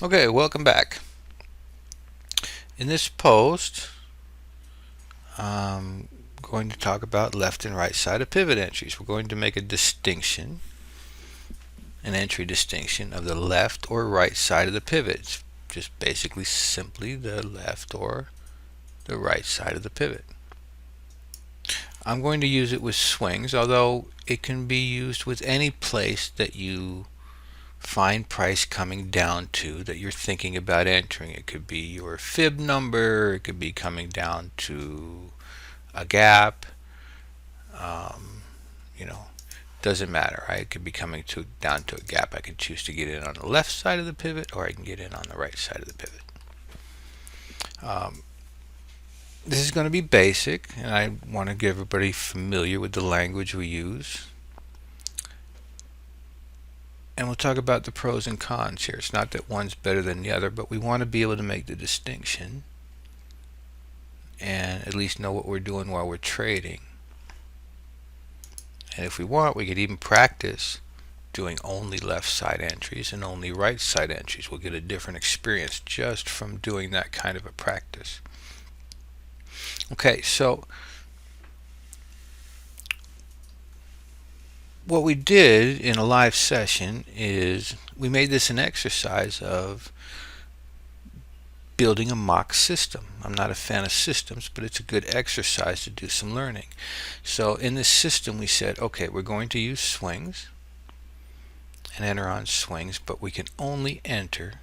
Okay, welcome back. In this post, I'm going to talk about left and right side of pivot entries. We're going to make a distinction, an entry distinction of the left or right side of the pivot. It's just basically simply the left or the right side of the pivot. I'm going to use it with swings, although it can be used with any place that you find price coming down to that you're thinking about entering. It could be your fib number, it could be coming down to a gap, um, you know, doesn't matter, right? It could be coming down to a gap. I can choose to get in on the left side of the pivot, or I can get in on the right side of the pivot. This is going to be basic, and I want to get everybody familiar with the language we use. And we'll talk about the pros and cons here. It's not that one's better than the other, but we want to be able to make the distinction and at least know what we're doing while we're trading. And if we want, we could even practice doing only left side entries and only right side entries. We'll get a different experience just from doing that kind of a practice. Okay, so what we did in a live session is we made this an exercise of building a mock system. I'm not a fan of systems, but it's a good exercise to do some learning. So in this system we said, okay, we're going to use swings and enter on swings, but we can only enter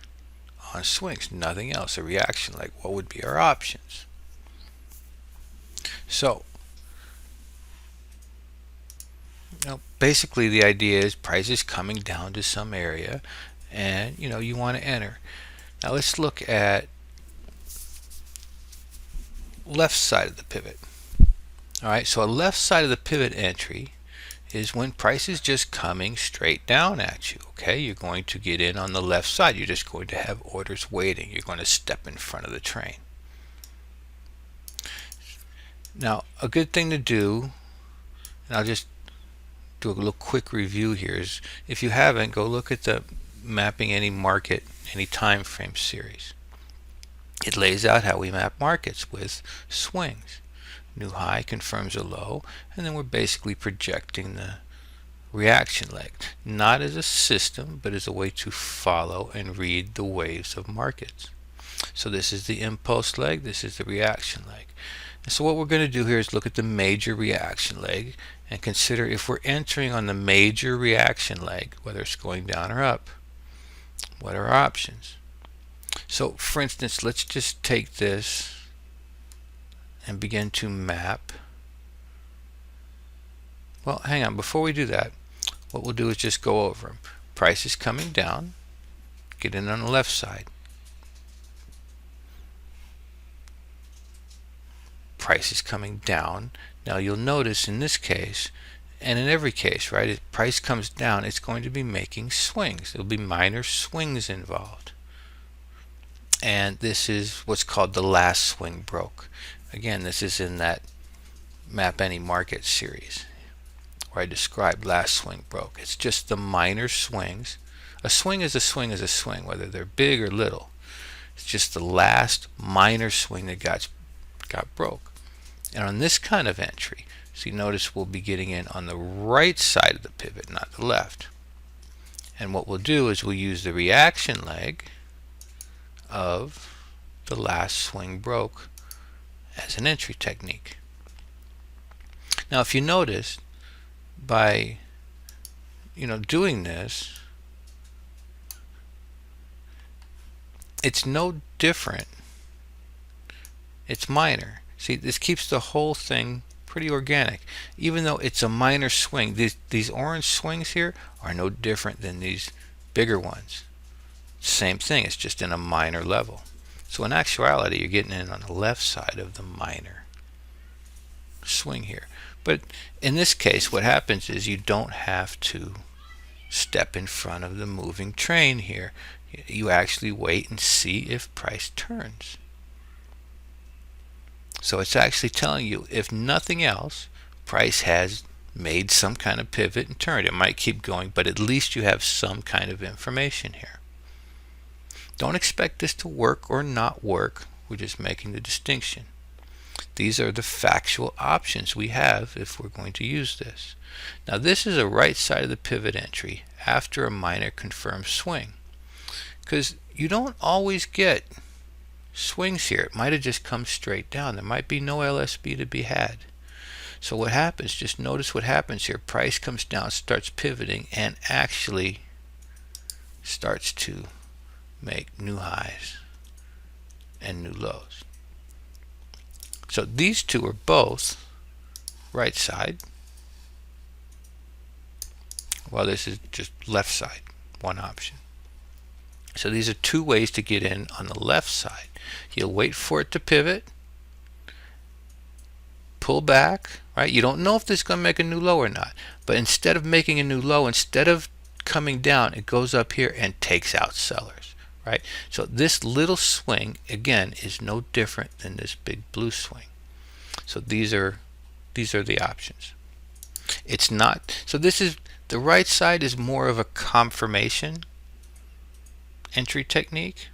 on swings, nothing else. A reaction leg, what would be our options? So basically the idea is price is coming down to some area and you want to enter. Now let's look at left side of the pivot. Alright, so a left side of the pivot entry is when price is just coming straight down at you. Okay, you're going to get in on the left side. You're just going to have orders waiting. You're going to step in front of the train. Now a good thing to do, and I'll just do a little quick review here, is if you haven't, go look at the Mapping Any Market, Any Time Frame series. It lays out how we map markets with swings. New high confirms a low, and then we're basically projecting the reaction leg, not as a system, but as a way to follow and read the waves of markets. So this is the impulse leg, this is the reaction leg. And so what we're going to do here is look at the major reaction leg and consider if we're entering on the major reaction leg, whether it's going down or up, what are our options? So for instance, let's just take this and begin to map. Well, hang on, before we do that, what we'll do is just go over them. Price is coming down, get in on the left side. Price is coming down. Now you'll notice in this case, and in every case, right, if price comes down, it's going to be making swings. There'll be minor swings involved. And this is what's called the last swing broke. Again, this is in that Map Any Market series where I described last swing broke. It's just the minor swings. A swing is a swing is a swing, whether they're big or little. It's just the last minor swing that got broke. And on this kind of entry, so you notice we'll be getting in on the right side of the pivot, not the left. And what we'll do is we'll use the reaction leg of the last swing broke as an entry technique. Now if you notice, by doing this, it's no different. It's minor. See, this keeps the whole thing pretty organic. Even though it's a minor swing, these orange swings here are no different than these bigger ones. Same thing, it's just in a minor level. So in actuality, you're getting in on the left side of the minor swing here. But in this case, what happens is you don't have to step in front of the moving train here. You actually wait and see if price turns. So it's actually telling you, if nothing else, price has made some kind of pivot and turned. It might keep going, but at least you have some kind of information here. Don't expect this to work or not work. We're just making the distinction. These are the factual options we have if we're going to use this. Now this is a right side of the pivot entry after a minor confirmed swing, because you don't always get swings here. It might have just come straight down. There might be no LSB to be had. So what happens, just notice what happens here. Price comes down, starts pivoting, and actually starts to make new highs and new lows. So these two are both right side, while this is just left side, one option. So these are two ways to get in on the left side. You'll wait for it to pivot, pull back, right? You don't know if this is going to make a new low or not, but instead of making a new low, instead of coming down, it goes up here and takes out sellers, right? So this little swing, again, is no different than this big blue swing. So these are the options. It's not, so this is, the right side is more of a confirmation entry technique,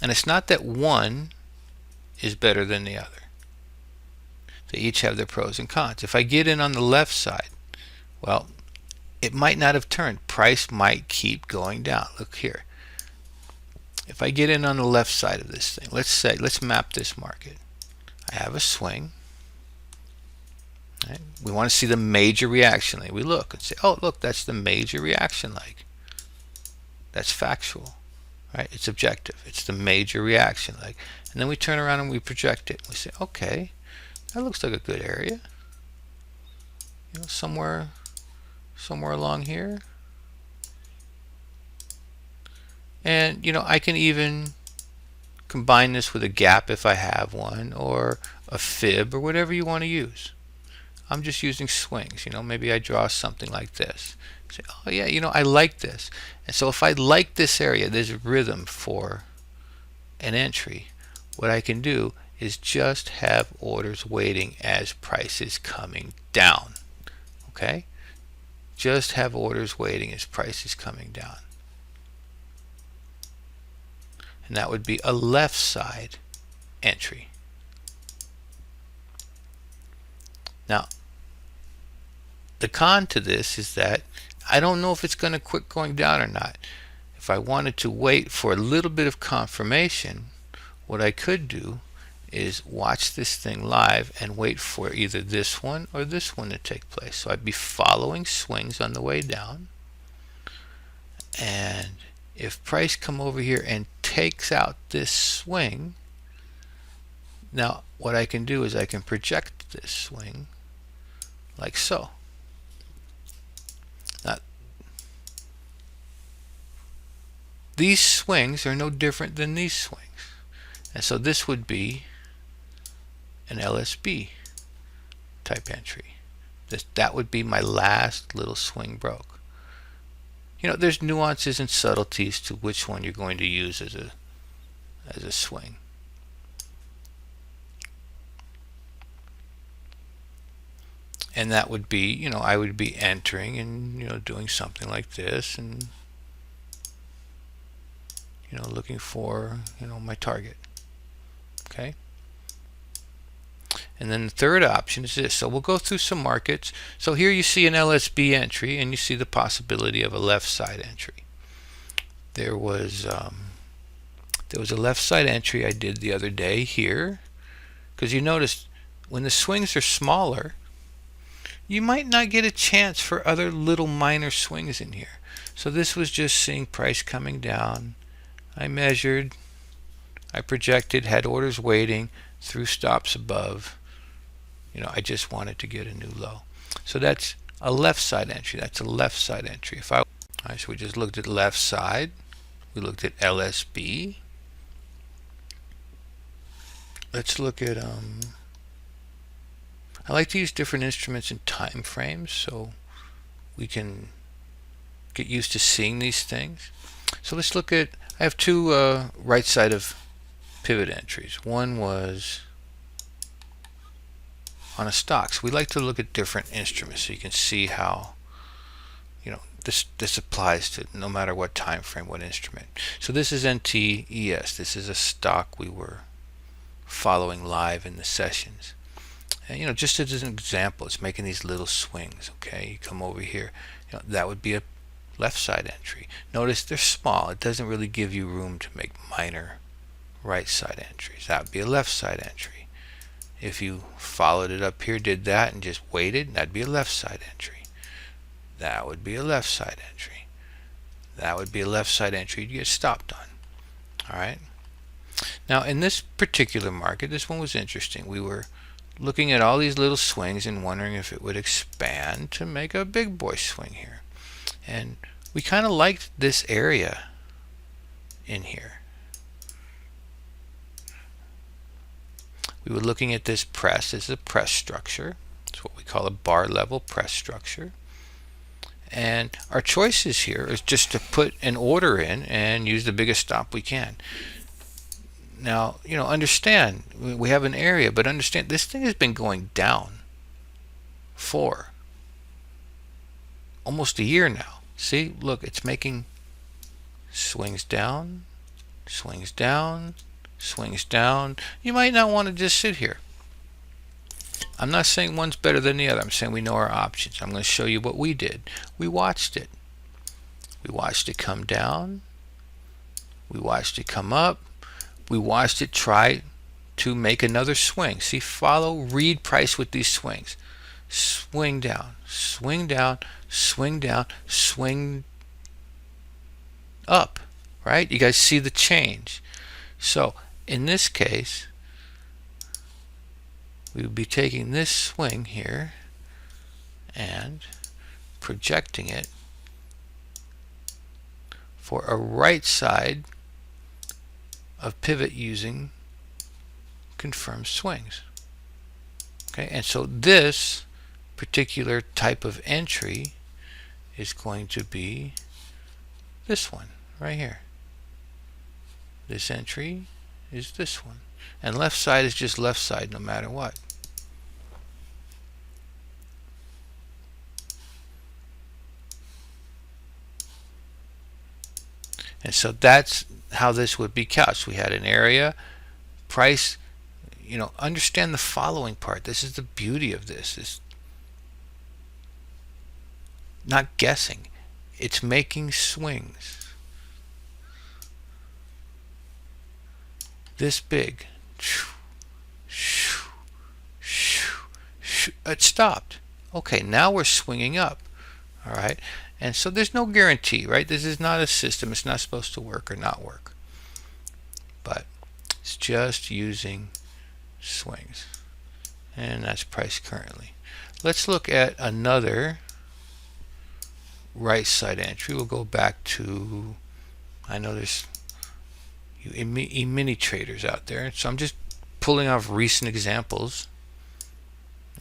and it's not that one is better than the other. They each have their pros and cons. If I get in on the left side, well, it might not have turned. Price might keep going down. Look here. If I get in on the left side of this thing, let's map this market. I have a swing. Right? We want to see the major reaction leg. We look and say, oh, look, that's the major reaction leg. That's factual, right? It's objective. It's the major reaction leg. And then we turn around and we project it. We say, okay, that looks like a good area. You know, somewhere along here. And, you know, I can even combine this with a gap if I have one, or a fib, or whatever you want to use. I'm just using swings. You know, maybe I draw something like this. Say, oh yeah, you know, I like this. And so if I like this area, there's rhythm for an entry. What I can do is just have orders waiting as price is coming down. Okay? Just have orders waiting as price is coming down. And that would be a left side entry. Now, the con to this is that I don't know if it's going to quit going down or not. If I wanted to wait for a little bit of confirmation, what I could do is watch this thing live and wait for either this one or this one to take place. So I'd be following swings on the way down. And if price come over here and takes out this swing, now what I can do is I can project this swing like so. Now, these swings are no different than these swings. And so this would be an LSB type entry. That would be my last little swing broke. You know, there's nuances and subtleties to which one you're going to use as a swing. And that would be, you know, I would be entering and, you know, doing something like this and, you know, looking for, you know, my target. Okay? And then the third option is this. So we'll go through some markets. So here you see an LSB entry and you see the possibility of a left side entry. There was a left side entry I did the other day here, because you notice when the swings are smaller, you might not get a chance for other little minor swings in here. So this was just seeing price coming down. I measured, I projected, had orders waiting, threw stops above. You know, I just wanted to get a new low. So that's a left side entry. That's a left side entry. All right, so we just looked at left side. We looked at LSB. Let's look at I like to use different instruments and time frames so we can get used to seeing these things. So let's look at, I have two right side of pivot entries. One was on a stock. So we like to look at different instruments so you can see how, you know, This applies to no matter what time frame, what instrument. So this is NTES. This is a stock we were following live in the sessions. And just as an example, it's making these little swings. Okay, you come over here, that would be a left side entry. Notice they're small. It doesn't really give you room to make minor right side entries. That would be a left side entry. If you followed it up here, did that, and just waited, that'd be a left side entry. That would be a left side entry. That would be a left side entry you'd get stopped on. All right. Now in this particular market, this one was interesting. We were looking at all these little swings and wondering if it would expand to make a big boy swing here. And we kind of liked this area in here. We were looking at this press. This is a press structure. It's what we call a bar level press structure. And our choices here is just to put an order in and use the biggest stop we can. Now, understand, we have an area, but understand this thing has been going down for almost a year now. See, look, it's making swings down, swings down, swings down. You might not want to just sit here. I'm not saying one's better than the other. I'm saying we know our options. I'm going to show you what we did. We watched it. We watched it come down. We watched it come up. We watched it try to make another swing. See, follow, read price with these swings. Swing down, swing down, swing down, swing up, right? You guys see the change. So in this case, we would be taking this swing here and projecting it for a right side of pivot using confirmed swings. Okay, and so this particular type of entry is going to be this one right here. This entry is this one. And left side is just left side no matter what. And so that's how this would be couched. We had an area, price, understand the following part. This is the beauty of this. It's not guessing. It's making swings. This big. It stopped. Okay, now we're swinging up. All right. And so there's no guarantee, right? This is not a system. It's not supposed to work or not work. But it's just using swings. And that's price currently. Let's look at another right side entry. We'll go back to, I know there's mini traders out there. So I'm just pulling off recent examples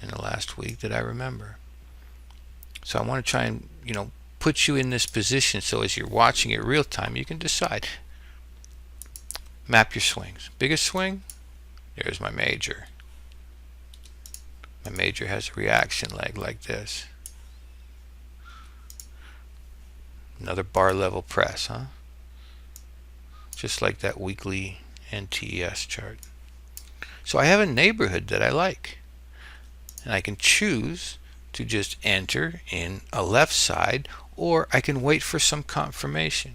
in the last week that I remember. So I want to try and, put you in this position so as you're watching it real time, you can decide. Map your swings. Biggest swing, there's my major. My major has a reaction leg like this. Another bar level press, huh? Just like that weekly NTES chart. So I have a neighborhood that I like. And I can choose to just enter in a left side, or I can wait for some confirmation.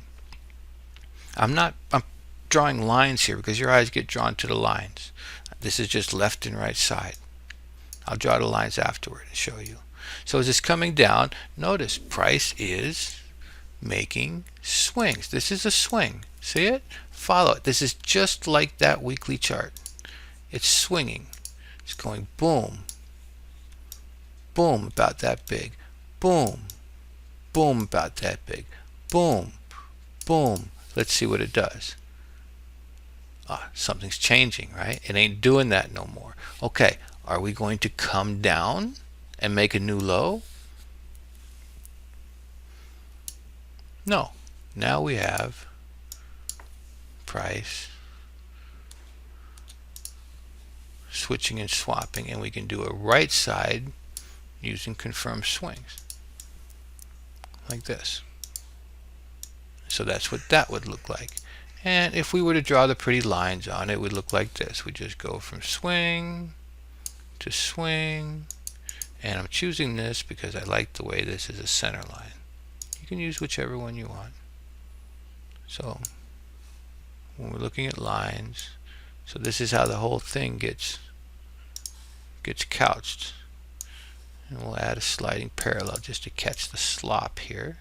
I'm drawing lines here because your eyes get drawn to the lines. This is just left and right side. I'll draw the lines afterward and show you. So as it's coming down, notice price is making swings. This is a swing. See it? Follow it. This is just like that weekly chart. It's swinging. It's going boom, boom, about that big, boom, boom, about that big, boom, boom. Let's see what it does. Something's changing, right? It ain't doing that no more. Okay, are we going to come down and make a new low? No. Now we have price switching and swapping, and we can do a right side using confirmed swings like this. So that's what that would look like. And if we were to draw the pretty lines on it, it would look like this. We just go from swing to swing, and I'm choosing this because I like the way this is a center line. You can use whichever one you want. So when we're looking at lines, so this is how the whole thing gets couched. And we'll add a sliding parallel just to catch the slop here.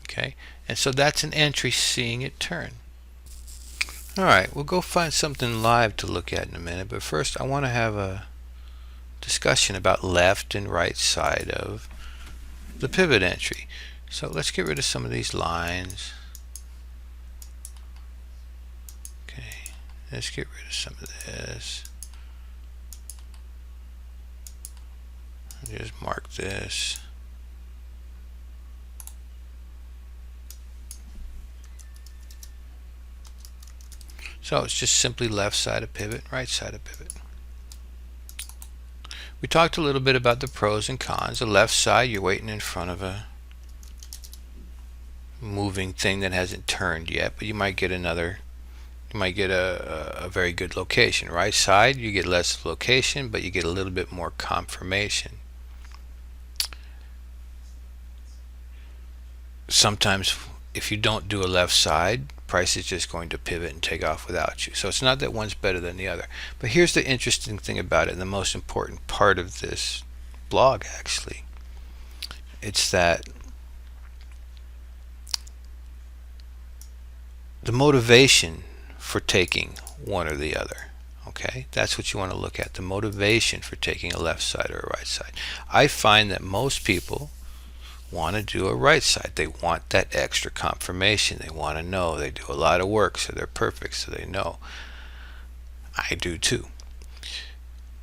Okay, and so that's an entry, seeing it turn. Alright, we'll go find something live to look at in a minute, but first I want to have a discussion about left and right side of the pivot entry. So let's get rid of some of these lines. Okay, let's get rid of some of this. Just mark this. So it's just simply left side of pivot, right side of pivot. We talked a little bit about the pros and cons. The left side, you're waiting in front of a moving thing that hasn't turned yet, but you might get a very good location. Right side, you get less location, but you get a little bit more confirmation. Sometimes if you don't do a left side, price is just going to pivot and take off without you. So it's not that one's better than the other. But here's the interesting thing about it, and the most important part of this blog actually. It's that the motivation for taking one or the other. Okay, that's what you want to look at, the motivation for taking a left side or a right side. I find that most people want to do a right side. They want that extra confirmation. They want to know. They do a lot of work, so they're perfect, so they know. I do too.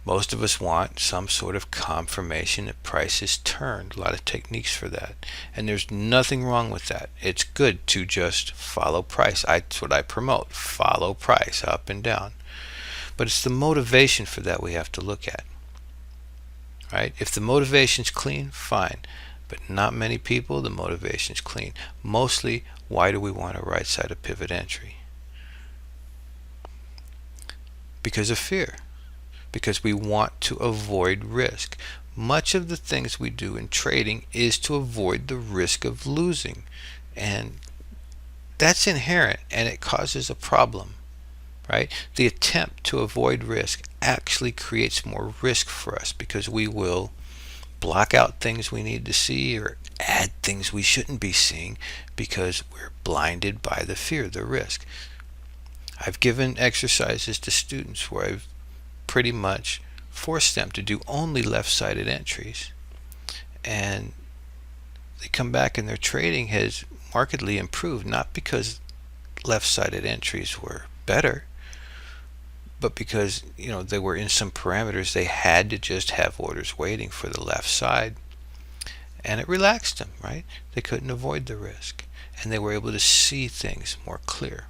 Most of us want some sort of confirmation that price is turned. A lot of techniques for that. And there's nothing wrong with that. It's good to just follow price. That's what I promote. Follow price up and down. But it's the motivation for that we have to look at. Right? If the motivation's clean, fine. But not many people, the motivation's clean. Mostly, why do we want a right side of pivot entry? Because of fear. Because we want to avoid risk. Much of the things we do in trading is to avoid the risk of losing. And that's inherent, and it causes a problem. Right? The attempt to avoid risk actually creates more risk for us, because we will block out things we need to see or add things we shouldn't be seeing because we're blinded by the fear, the risk. I've given exercises to students where I've pretty much forced them to do only left-sided entries, and they come back and their trading has markedly improved, not because left-sided entries were better, but because they were in some parameters they had to just have orders waiting for the left side, and it relaxed them. Right? They couldn't avoid the risk, and they were able to see things more clear.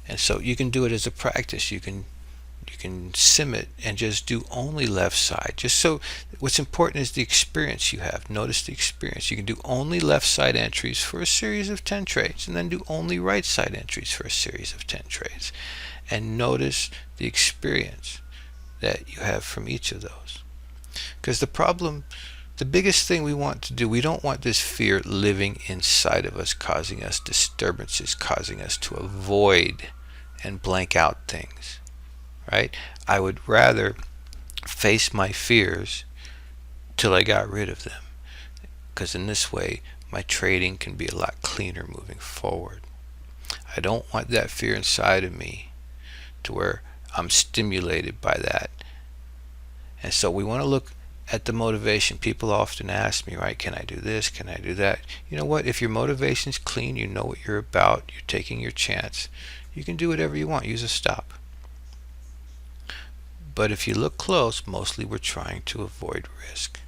And so you can do it as a practice. You can sim it and just do only left side. Just so what's important is the experience you have. Notice the experience. You can do only left side entries for a series of 10 trades, and then do only right side entries for a series of 10 trades. And notice the experience that you have from each of those. Because the biggest thing we want to do, we don't want this fear living inside of us, causing us disturbances, causing us to avoid and blank out things. Right? I would rather face my fears till I got rid of them, because in this way my trading can be a lot cleaner moving forward. I don't want that fear inside of me to where I'm stimulated by that. And so we want to look at the motivation. People often ask me, right, can I do this, can I do that? You know what, if your motivation's clean, you know what you're about, you're taking your chance, you can do whatever you want. Use a stop. But if you look close, mostly we're trying to avoid risk.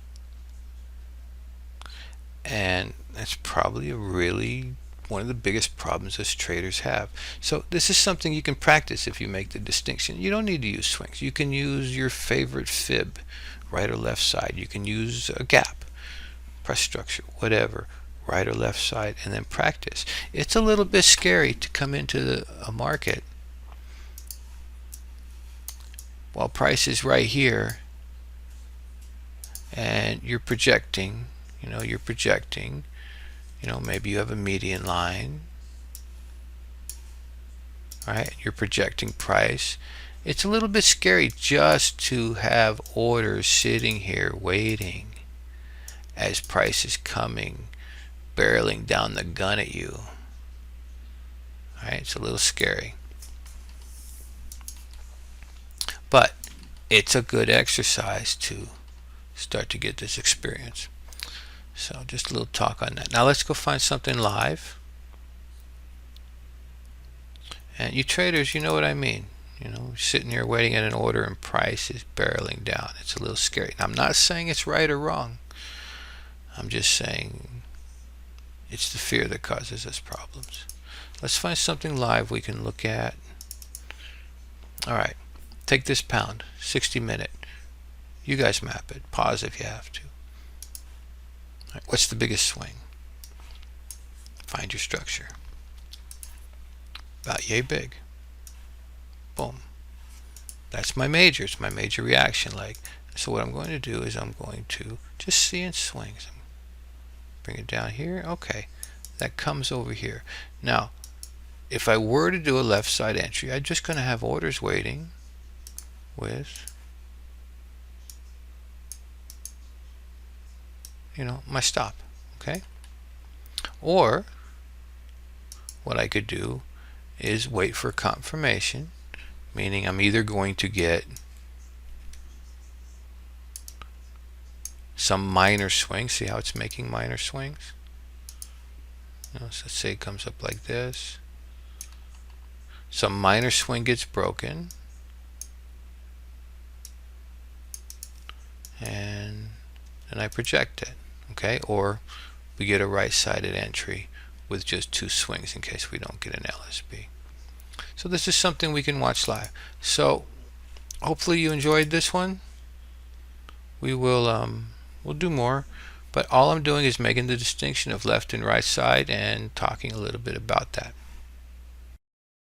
And that's probably a really one of the biggest problems us traders have. So this is something you can practice if you make the distinction. You don't need to use swings. You can use your favorite fib, right or left side. You can use a gap, price structure, whatever, right or left side, and then practice. It's a little bit scary to come into a market while price is right here and you're projecting, maybe you have a median line, right? You're projecting price. It's a little bit scary just to have orders sitting here waiting as price is coming, barreling down the gun at you. All right, it's a little scary. But it's a good exercise to start to get this experience. So just a little talk on that. Now let's go find something live. And you traders, you know what I mean. Sitting here waiting at an order and price is barreling down. It's a little scary. Now, I'm not saying it's right or wrong. I'm just saying it's the fear that causes us problems. Let's find something live we can look at. All right. Take this pound, 60-minute. You guys map it. Pause if you have to. All right, what's the biggest swing? Find your structure. About yay big. Boom. That's my major. It's my major reaction leg. So what I'm going to do is I'm going to just see in swings. Bring it down here. Okay. That comes over here. Now, if I were to do a left side entry, I'm just going to have orders waiting with my stop. Okay. Or what I could do is wait for confirmation, meaning I'm either going to get some minor swing. See how it's making minor swings? So let's say it comes up like this. Some minor swing gets broken, and then I project it. Okay, or we get a right-sided entry with just 2 swings in case we don't get an LSB. So this is something we can watch live. So hopefully you enjoyed this one. We'll do more, but all I'm doing is making the distinction of left and right side and talking a little bit about that.